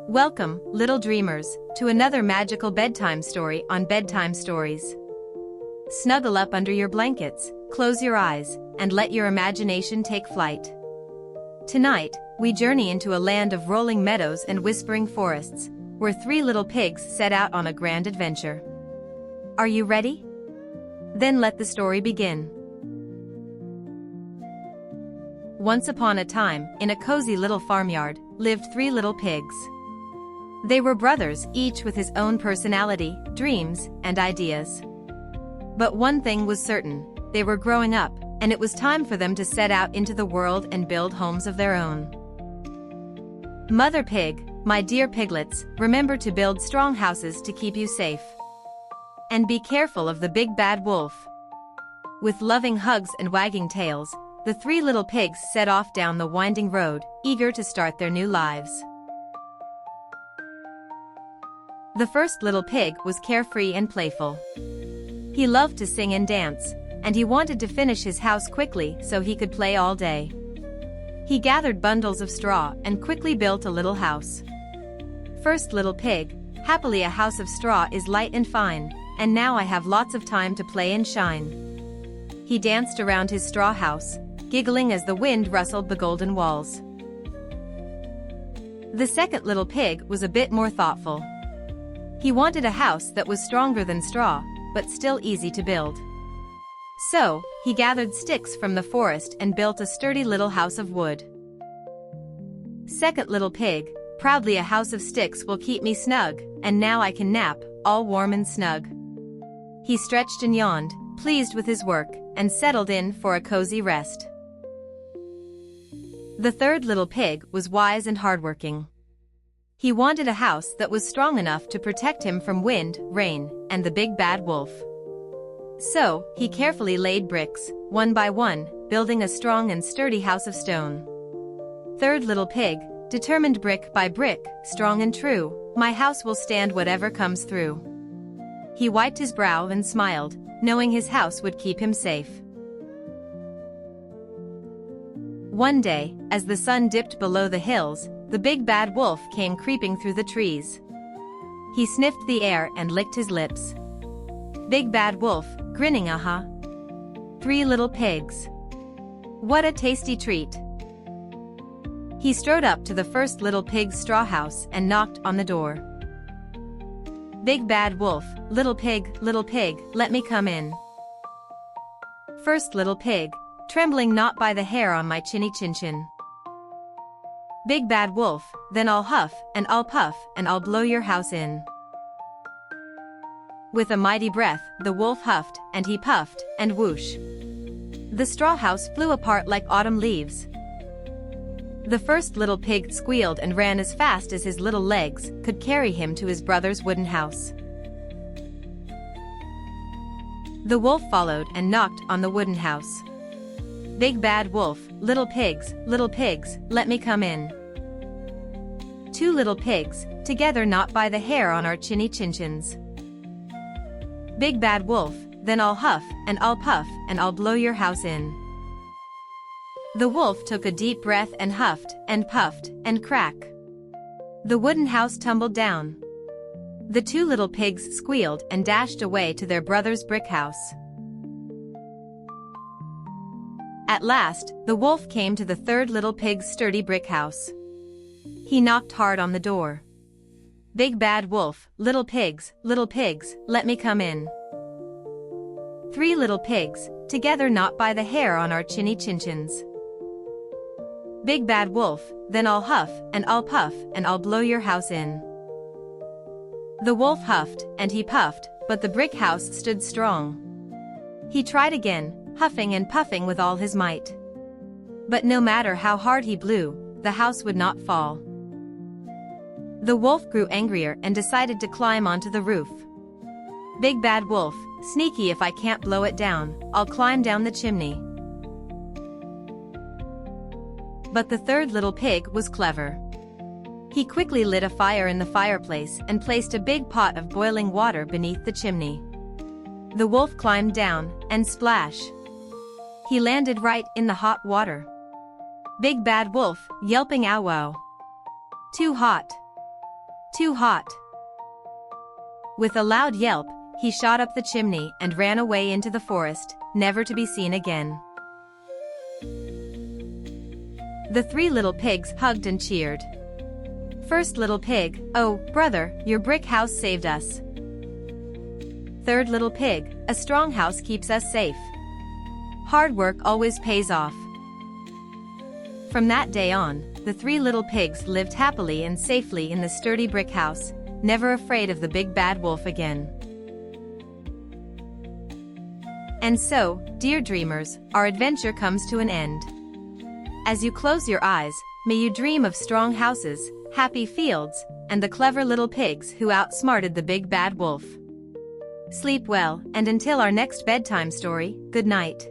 Welcome, little dreamers, to another magical bedtime story on Bedtime Stories. Snuggle up under your blankets, close your eyes, and let your imagination take flight. Tonight, we journey into a land of rolling meadows and whispering forests, where three little pigs set out on a grand adventure. Are you ready? Then let the story begin. Once upon a time, in a cozy little farmyard, lived three little pigs. They were brothers, each with his own personality, dreams, and ideas. But one thing was certain: they were growing up, and it was time for them to set out into the world and build homes of their own. Mother Pig, my dear piglets, remember to build strong houses to keep you safe. And be careful of the big bad wolf. With loving hugs and wagging tails, the three little pigs set off down the winding road, eager to start their new lives. The first little pig was carefree and playful. He loved to sing and dance, and he wanted to finish his house quickly so he could play all day. He gathered bundles of straw and quickly built a little house. First little pig, happily a house of straw is light and fine, and now I have lots of time to play and shine. He danced around his straw house, giggling as the wind rustled the golden walls. The second little pig was a bit more thoughtful. He wanted a house that was stronger than straw, but still easy to build. So, he gathered sticks from the forest and built a sturdy little house of wood. Second little pig, proudly a house of sticks will keep me snug, and now I can nap, all warm and snug. He stretched and yawned, pleased with his work, and settled in for a cozy rest. The third little pig was wise and hardworking. He wanted a house that was strong enough to protect him from wind, rain, and the big bad wolf. So, he carefully laid bricks, one by one, building a strong and sturdy house of stone. Third little pig, determined brick by brick, strong and true, my house will stand whatever comes through. He wiped his brow and smiled, knowing his house would keep him safe. One day, as the sun dipped below the hills, the big bad wolf came creeping through the trees. He sniffed the air and licked his lips. Big bad wolf, grinning, Three little pigs. What a tasty treat. He strode up to the first little pig's straw house and knocked on the door. Big bad wolf, little pig, let me come in. First little pig, trembling not by the hair on my chinny chin chin. Big bad wolf, then I'll huff, and I'll puff, and I'll blow your house in. With a mighty breath, the wolf huffed, and he puffed, and whoosh. The straw house flew apart like autumn leaves. The first little pig squealed and ran as fast as his little legs could carry him to his brother's wooden house. The wolf followed and knocked on the wooden house. Big bad wolf, little pigs, let me come in. Two little pigs, together not by the hair on our chinny chin chins. Big bad wolf, then I'll huff, and I'll puff, and I'll blow your house in. The wolf took a deep breath and huffed, and puffed, and crack. The wooden house tumbled down. The two little pigs squealed and dashed away to their brother's brick house. At last, the wolf came to the third little pig's sturdy brick house. He knocked hard on the door. Big bad wolf, little pigs, let me come in. Three little pigs, together not by the hair on our chinny chin chins. Big bad wolf, then I'll huff, and I'll puff, and I'll blow your house in. The wolf huffed, and he puffed, but the brick house stood strong. He tried again, huffing and puffing with all his might. But no matter how hard he blew, the house would not fall. The wolf grew angrier and decided to climb onto the roof. Big bad wolf, sneaky, if I can't blow it down, I'll climb down the chimney. But the third little pig was clever. He quickly lit a fire in the fireplace and placed a big pot of boiling water beneath the chimney. The wolf climbed down, and splash! He landed right in the hot water. Big bad wolf, yelping, ow wow. Too hot. Too hot. With a loud yelp, he shot up the chimney and ran away into the forest, never to be seen again. The 3 little pigs hugged and cheered. First little pig, "Oh, brother, your brick house saved us." Third little pig, "A strong house keeps us safe. Hard work always pays off." From that day on, the 3 little pigs lived happily and safely in the sturdy brick house, never afraid of the big bad wolf again. And so, dear dreamers, our adventure comes to an end. As you close your eyes, may you dream of strong houses, happy fields, and the clever little pigs who outsmarted the big bad wolf. Sleep well, and until our next bedtime story, good night.